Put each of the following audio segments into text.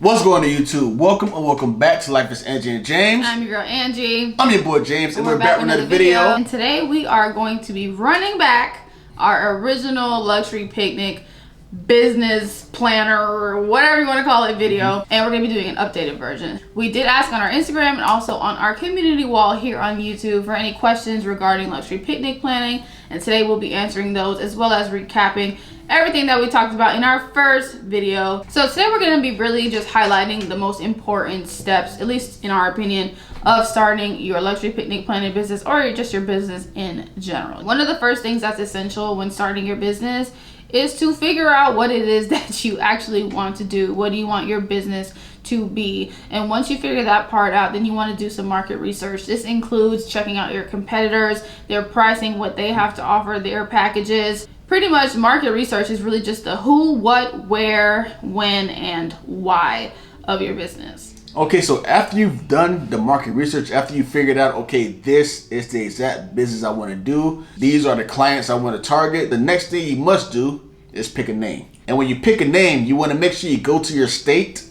What's going on YouTube? Welcome and welcome back to Life is Angie and James. I'm your girl Angie. I'm your boy James and we're back with another video. And today we are going to be running back our original luxury picnic business planner or whatever you want to call it video. And we're going to be doing an updated version. We did ask on our Instagram and also on our community wall here on YouTube for any questions regarding luxury picnic planning. And today we'll be answering those as well as recapping everything that we talked about in our first video. So today we're going to be really just highlighting the most important steps, at least in our opinion, of starting your luxury picnic planning business or just your business in general. One of the first things that's essential when starting your business is to figure out what it is that you actually want to do. What do you want your business to be? And once you figure that part out, then you want to do some market research. This includes checking out your competitors, their pricing, what they have to offer, their packages. Pretty much market research is really just the who, what, where, when, and why of your business. Okay, so after you've done the market research, after you figured out, okay, this is the exact business I want to do, these are the clients I want to target, the next thing you must do is pick a name. And when you pick a name, you want to make sure you go to your state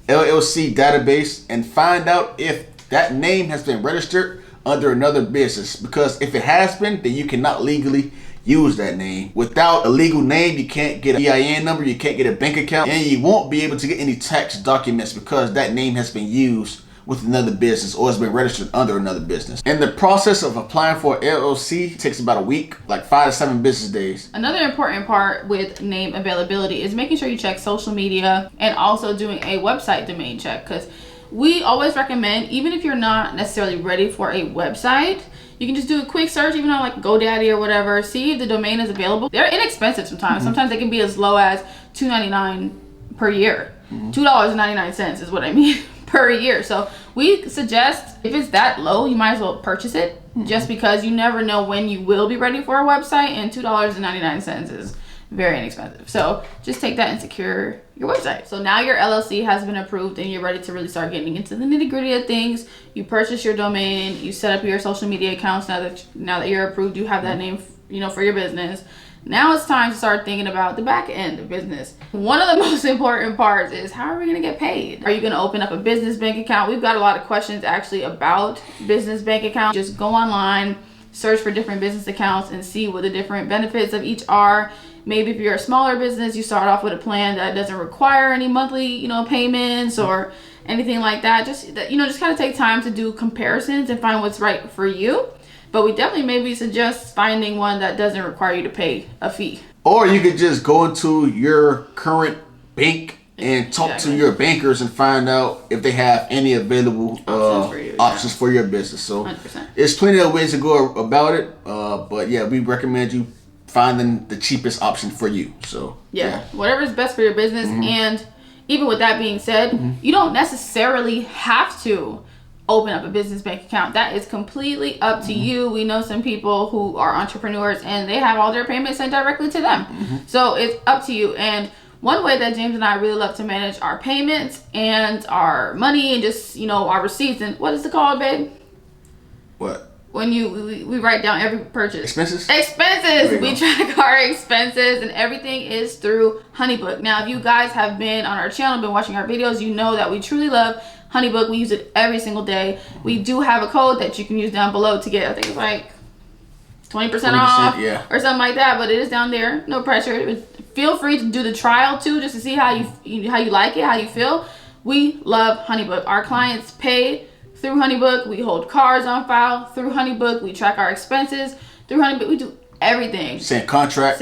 LLC database and find out if that name has been registered under another business. Because if it has been, then you cannot legally use that name. Without a legal name, you can't get an EIN number, you can't get a bank account, and you won't be able to get any tax documents because that name has been used with another business or has been registered under another business. And the process of applying for LLC takes about a week, like 5 to 7 business days. Another important part with name availability is making sure you check social media and also doing a website domain check, because we always recommend, even if you're not necessarily ready for a website, you can just do a quick search, even on like GoDaddy or whatever, see if the domain is available. They're inexpensive sometimes. Sometimes they can be as low as $2.99 per year. $2.99 is what I mean per year. So we suggest, if it's that low, you might as well purchase it, just because you never know when you will be ready for a website, and $2.99 is very inexpensive. So just take that and secure your website. So now your LLC has been approved and you're ready to really start getting into the nitty-gritty of things. You purchase your domain, you set up your social media accounts. Now that you're approved, you have that name, for your business. Now it's time to start thinking about the back end of business. One of the most important parts is, how are we going to get paid? Are you going to open up a business bank account? We've got a lot of questions actually about business bank accounts. Just go online, search for different business accounts and see what the different benefits of each are. Maybe if you're a smaller business, you start off with a plan that doesn't require any monthly, payments or anything like that. Just kind of take time to do comparisons and find what's right for you. But we definitely maybe suggest finding one that doesn't require you to pay a fee. Or you could just go into your current bank and talk to your bankers and find out if they have any available options for your business. So 100%. There's plenty of ways to go about it. But yeah, we recommend you finding the cheapest option for you. So yeah, whatever's best for your business. And even with that being said, you don't necessarily have to open up a business bank account. That is completely up to you. We know some people who are entrepreneurs and they have all their payments sent directly to them. So it's up to you. And one way that James and I really love to manage our payments and our money and just our receipts, and what is it called, babe? What? When we write down every purchase. Expenses? We track our expenses, and everything is through Honeybook. Now, if you guys have been on our channel, been watching our videos, you know that we truly love Honeybook. We use it every single day. We do have a code that you can use down below to get, I think it's like 20% off or something like that, but it is down there. No pressure. Feel free to do the trial too, just to see how you like it, how you feel. We love Honeybook. Our clients pay through Honeybook. We hold cards on file through Honeybook. We track our expenses through Honeybook. We do everything. Send contracts,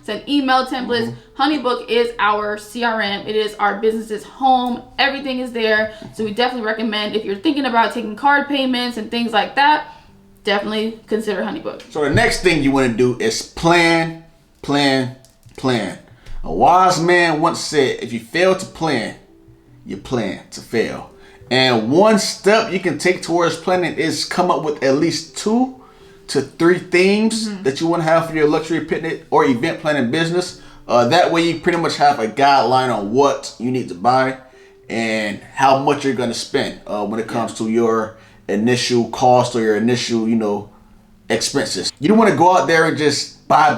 send email templates. Honeybook is our CRM. It is our business's home. Everything is there. So we definitely recommend, if you're thinking about taking card payments and things like that, definitely consider Honeybook. So the next thing you want to do is plan. A wise man once said, if you fail to plan, you plan to fail. And one step you can take towards planning is come up with at least 2 to 3 themes that you want to have for your luxury picnic or event planning business. That way you pretty much have a guideline on what you need to buy and how much you're going to spend when it comes to your initial cost or your initial, expenses. You don't want to go out there and just buy,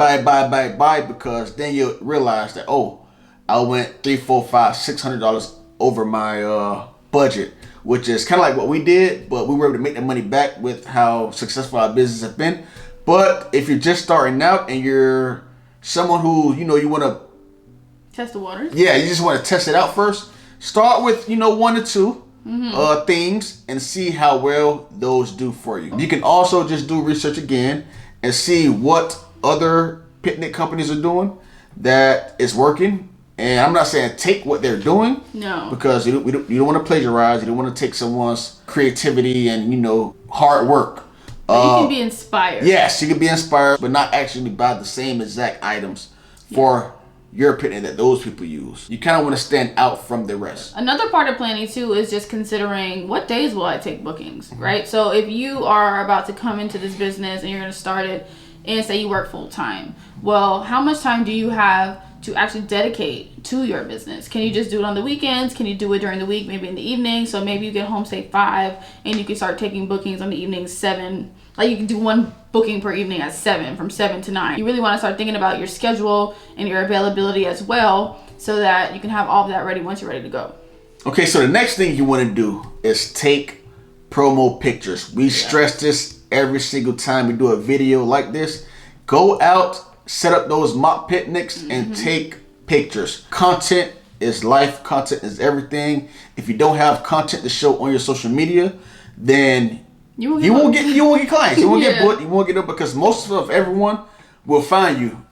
because then you'll realize that, oh, I went $300, $400, $500, $600 over my budget, which is kind of like what we did, but we were able to make the money back with how successful our business has been. But if you're just starting out and you're someone who, you want to test the waters. Yeah, you just want to test it out first. Start with, 1 or 2 things and see how well those do for you. You can also just do research again and see what other picnic companies are doing that is working. And I'm not saying take what they're doing. No. Because you don't want to plagiarize. You don't want to take someone's creativity and, hard work. But you can be inspired. Yes, you can be inspired, but not actually buy the same exact items for your picnic that those people use. You kind of want to stand out from the rest. Another part of planning too is just considering what days will I take bookings, right? So if you are about to come into this business and you're going to start it and say you work full time, well, how much time do you have to actually dedicate to your business? Can you just do it on the weekends? Can you do it during the week, maybe in the evening? So maybe you get home, say 5, and you can start taking bookings on the evenings 7. Like you can do 1 booking per evening at 7, from 7 to 9. You really want to start thinking about your schedule and your availability as well, so that you can have all of that ready once you're ready to go. Okay, so the next thing you want to do is take promo pictures. We stress this every single time we do a video like this. Go out, set up those mock picnics and take pictures. Content is life. Content is everything. If you don't have content to show on your social media, then you won't get clients. You won't get booked. You won't get up because most of everyone will find you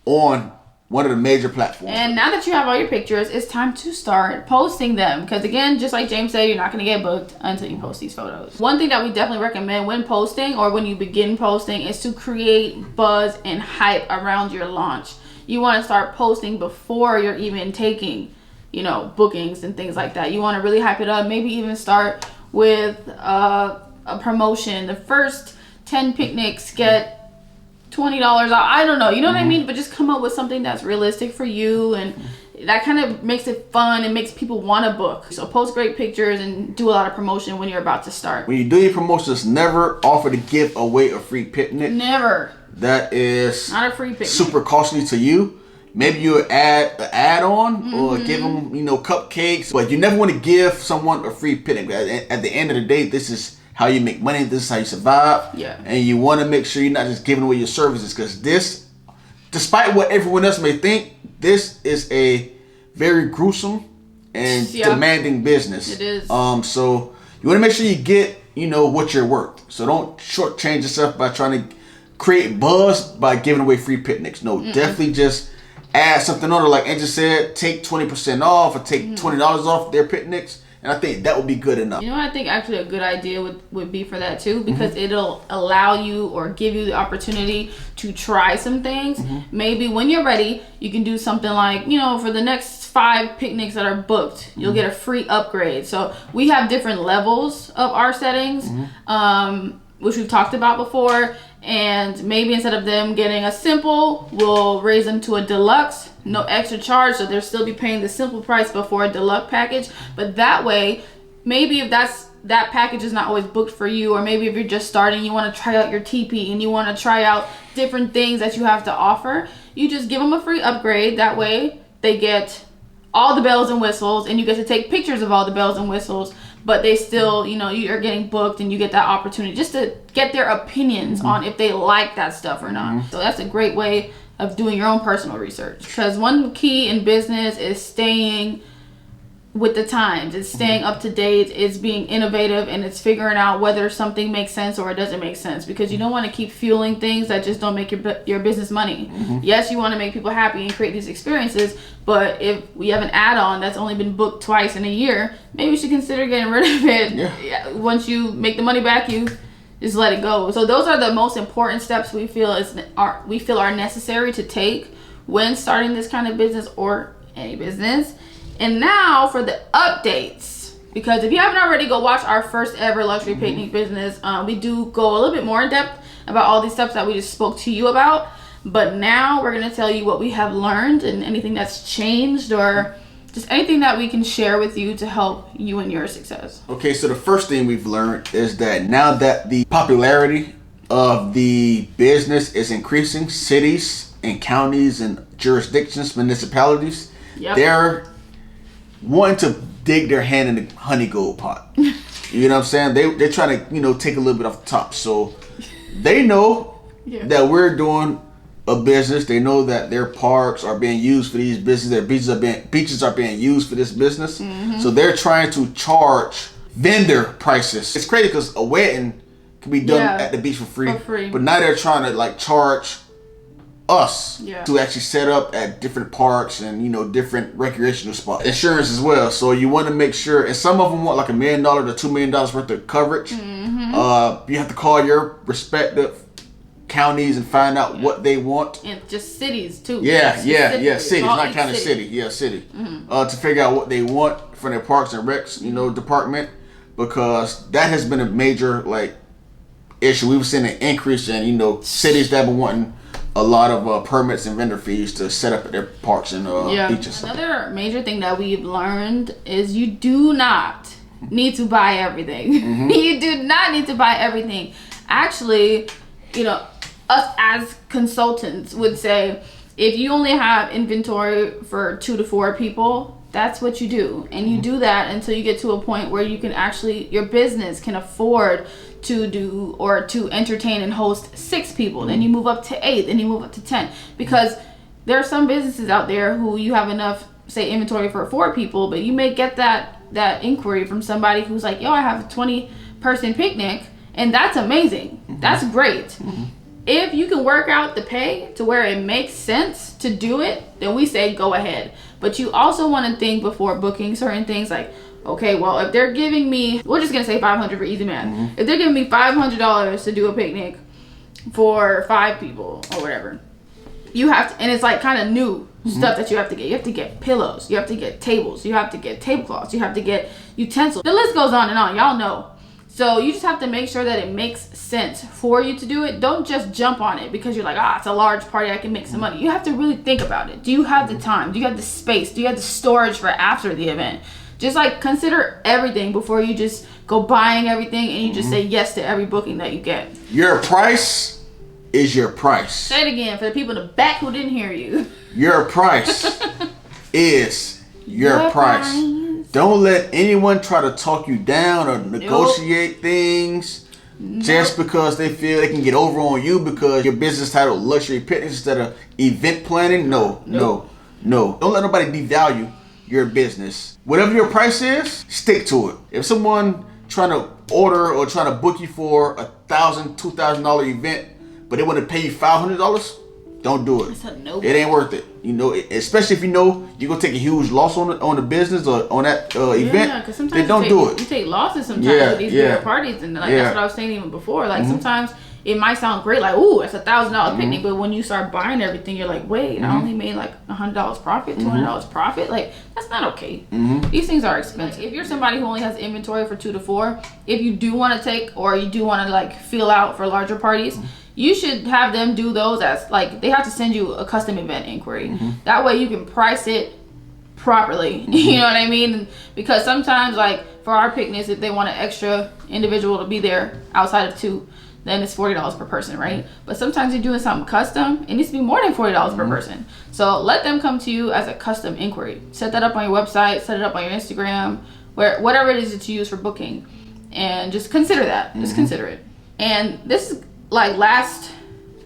on one of the major platforms. And now that you have all your pictures, it's time to start posting them. Because again, just like James said, you're not going to get booked until you post these photos. One thing that we definitely recommend when posting or when you begin posting is to create buzz and hype around your launch. You want to start posting before you're even taking, bookings and things like that. You want to really hype it up. Maybe even start with a promotion. The first 10 picnics get $20 off. I don't know. You know what I mean? But just come up with something that's realistic for you, and that kind of makes it fun and makes people want to book. So post great pictures and do a lot of promotion when you're about to start. When you do your promotions, never offer to give away a free picnic. Never. That is not a free picnic. Super costly to you. Maybe you add an add-on or give them, cupcakes. But you never want to give someone a free picnic. At the end of the day, this is how you make money. This is how you survive. Yeah. And you want to make sure you're not just giving away your services, because this, despite what everyone else may think, this is a very gruesome and demanding business. It is. So you want to make sure you get, what you're worth. So don't shortchange yourself by trying to create buzz by giving away free picnics. No, definitely just add something on it. Like Angie said, take 20% off or take $20 off their picnics. And I think that would be good enough. You know what I think actually a good idea would be for that too, because it'll allow you or give you the opportunity to try some things. Maybe when you're ready, you can do something like, for the next 5 picnics that are booked, you'll get a free upgrade. So we have different levels of our settings, which we've talked about before. And maybe instead of them getting a simple, we'll raise them to a deluxe, no extra charge. So they'll still be paying the simple price before a deluxe package. But that way, maybe if that package is not always booked for you, or maybe if you're just starting, you want to try out your teepee and you want to try out different things that you have to offer, you just give them a free upgrade. That way they get all the bells and whistles, and you get to take pictures of all the bells and whistles, but they still, you're getting booked and you get that opportunity just to get their opinions on if they like that stuff or not. So that's a great way of doing your own personal research, because one key in business is staying with the times. It's staying up to date, it's being innovative, and it's figuring out whether something makes sense or it doesn't make sense, because you don't want to keep fueling things that just don't make your business money. Yes, you want to make people happy and create these experiences, but if we have an add-on that's only been booked twice in a year, maybe you should consider getting rid of it. Once you make the money back, you just let it go. So those are the most important steps we feel are necessary to take when starting this kind of business or any business. And now for the updates, because if you haven't already, go watch our first ever luxury picnic business. We do go a little bit more in depth about all these steps that we just spoke to you about, but now we're going to tell you what we have learned and anything that's changed, or just anything that we can share with you to help you in your success. Okay, so the first thing we've learned is that now that the popularity of the business is increasing, cities and counties and jurisdictions, municipalities, they're wanting to dig their hand in the honey gold pot. You know what I'm saying? They're trying to, take a little bit off the top. So they know that we're doing a business. They know that their parks are being used for these businesses. Their beaches are being used for this business. So they're trying to charge vendor prices. It's crazy because a wedding can be done at the beach for free. But now they're trying to like charge us to actually set up at different parks and different recreational spots. Insurance as well. So you want to make sure, and some of them want like $1 million to $2 million worth of coverage. You have to call your respective counties and find out what they want. And just cities too. Cities, not county, city. To figure out what they want for their parks and recs, department, because that has been a major issue. We've seen an increase in cities that have been wanting a lot of permits and vendor fees to set up at their parks and beaches. Another major thing that we've learned is you do not need to buy everything. You do not need to buy everything. Actually, us as consultants would say, if you only have inventory for 2 to 4 people, that's what you do. And you do that until you get to a point where you can actually, your business can afford to do or to entertain and host 6 people. Then you move up to 8, then you move up to 10. Because there are some businesses out there who you have enough, say, inventory for 4 people, but you may get that inquiry from somebody who's like, yo, I have a 20-person picnic, and that's amazing. That's great. If you can work out the pay to where it makes sense to do it, then we say go ahead. But you also want to think before booking certain things like, okay, well, if they're giving me, we're just going to say $500 for easy math. If they're giving me $500 to do a picnic for 5 people or whatever, you have to, and it's like kind of new stuff that you have to get. You have to get pillows. You have to get tables. You have to get tablecloths. You have to get utensils. The list goes on and on. Y'all know. So you just have to make sure that it makes sense for you to do it. Don't just jump on it because you're like, it's a large party, I can make some money. You have to really think about it. Do you have the time? Do you have the space? Do you have the storage for after the event? Just consider everything before you just go buying everything and you just say yes to every booking that you get. Your price is your price. Say it again for the people in the back who didn't hear you. Your price is your price. Don't let anyone try to talk you down or negotiate things just because they feel they can get over on you because your business title luxury picnics instead of event planning. No. Don't let nobody devalue your business. Whatever your price is, stick to it. If someone trying to order or trying to book you for $1,000, $2,000 event, but they want to pay you $500, don't do it. It ain't worth it. Especially if you're gonna take a huge loss on the business or on that event. Then don't do it. You take losses sometimes with these bigger parties, and that's what I was saying even before. Sometimes it might sound great, it's $1,000 picnic, but when you start buying everything, you're like, wait, I only made $100 profit, $200 profit. That's not okay. These things are expensive. If you're somebody who only has inventory for 2 to 4, if you do want to take or you do want to feel out for larger parties. You should have them do those as they have to send you a custom event inquiry. That way you can price it properly. You know what I mean? Because sometimes for our picnics, if they want an extra individual to be there outside of 2, then it's $40 per person, right? But sometimes you're doing something custom, it needs to be more than $40 per person. So let them come to you as a custom inquiry. Set that up on your website, set it up on your Instagram, whatever it is that you use for booking, and just consider that. Just consider it. And this is last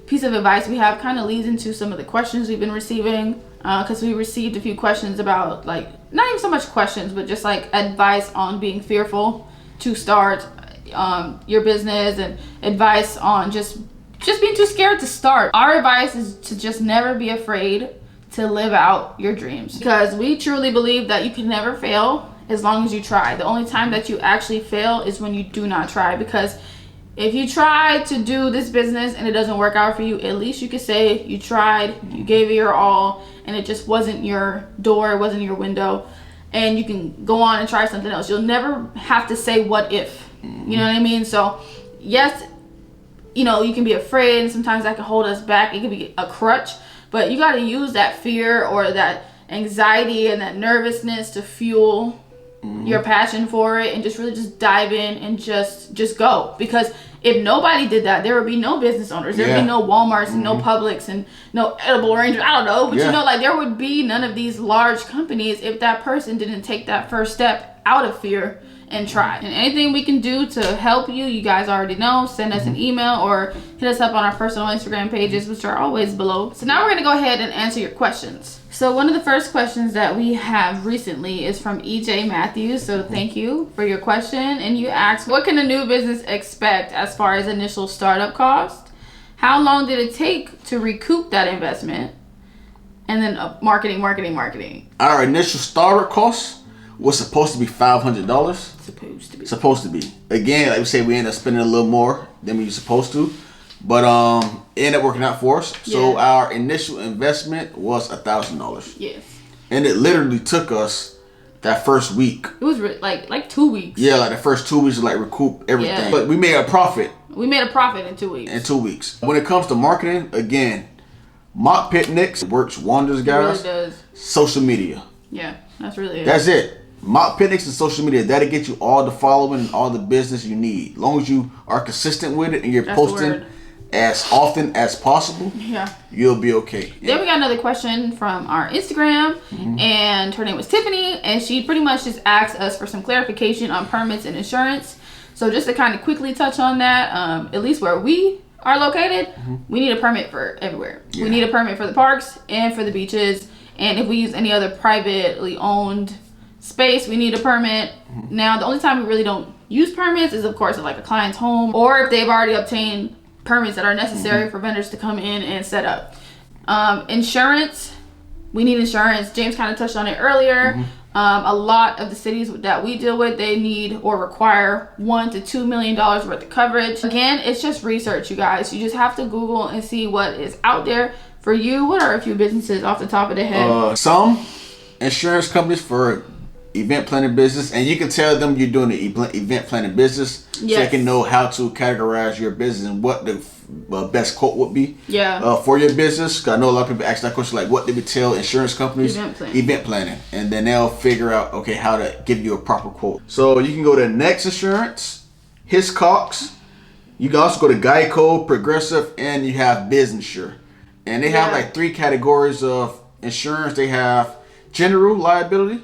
piece of advice we have kind of leads into some of the questions we've been receiving, because we received a few questions about not even so much questions, but just advice on being fearful to start your business and advice on just being too scared to start. Our advice is to just never be afraid to live out your dreams, because we truly believe that you can never fail as long as you try. The only time that you actually fail is when you do not try, because if you try to do this business and it doesn't work out for you, at least you could say you tried, you gave it your all, and it just wasn't your door, it wasn't your window, and you can go on and try something else. You'll never have to say what if. You know what I mean? So yes, you can be afraid, and sometimes that can hold us back. It can be a crutch, but you got to use that fear or that anxiety and that nervousness to fuel your passion for it, and just really just dive in and just go. Because if nobody did that, there would be no business owners. There would be no Walmarts and no Publix and no Edible Rangers. I don't know. But you know, like there would be none of these large companies if that person didn't take that first step out of fear and try. And anything we can do to help you, you guys already know. Send us an email or hit us up on our personal Instagram pages, which are always below. So now we're going to go ahead and answer your questions. So one of the first questions that we have recently is from EJ Matthews. So thank you for your question. And you asked, what can a new business expect as far as initial startup cost? How long did it take to recoup that investment? And then marketing. Our initial startup cost was supposed to be $500. Supposed to be. Again, like we say, we ended up spending a little more than we were supposed to, but it ended up working out for us. So our initial investment was $1,000. Yes. And it literally took us that first week. It was like 2 weeks. Yeah, like the first 2 weeks to like recoup everything. Yeah. But we made a profit. We made a profit in 2 weeks. In 2 weeks. When it comes to marketing, again, mock picnics works wonders, guys. It really does. Social media. Yeah, that's really it. That's it. Mock picnics and social media, that'll get you all the following and all the business you need. As long as you are consistent with it and you're posting as often as possible, you'll be okay. Then we got another question from our Instagram, and her name was Tiffany, and she pretty much just asked us for some clarification on permits and insurance. So just to kind of quickly touch on that, at least where we are located, we need a permit for everywhere. Yeah. We need a permit for the parks and for the beaches, and if we use any other privately owned space, we need a permit. Now, the only time we really don't use permits is, of course, at like a client's home, or if they've already obtained permits that are necessary for vendors to come in and set up. Insurance, we need insurance. James kind of touched on it earlier. A lot of the cities that we deal with, they need or require $1 to $2 million worth of coverage. Again, it's just research, you guys. You just have to Google and see what is out there for you. What are a few businesses off the top of the head? Some insurance companies for event planning business, and you can tell them you're doing the event planning business, so they can know how to categorize your business and what the best quote would be for your business. Cause I know a lot of people ask that question, like, what did we tell insurance companies? Event planning, and then they'll figure out how to give you a proper quote. So you can go to Next Insurance, Hiscox. You can also go to Geico, Progressive, and you have Businessure, and they have like 3 categories of insurance. They have general liability,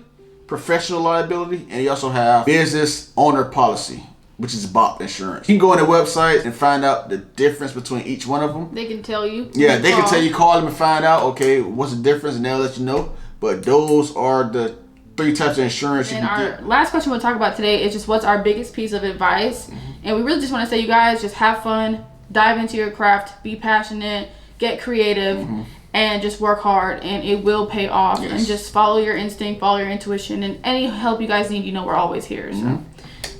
professional liability, and you also have business owner policy, which is BOP insurance. You can go on their website and find out the difference between each one of them. They can tell you. Yeah, they can tell you, call them and find out, what's the difference, and they'll let you know. But those are the 3 types of insurance you can get. Our last question we'll talk about today is just what's our biggest piece of advice. And we really just want to say, you guys, just have fun, dive into your craft, be passionate, get creative, and just work hard, and it will pay off. And just follow your instinct, follow your intuition, and any help you guys need, you know we're always here. So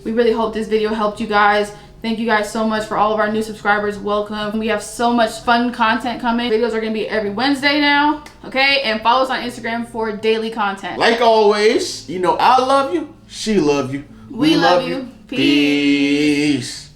we really hope this video helped you guys. Thank you guys so much for all of our new subscribers. Welcome. We have so much fun content coming. Videos are gonna be every Wednesday now, okay? And follow us on Instagram for daily content. Like always, you know I love you, she love you, we love you. Peace.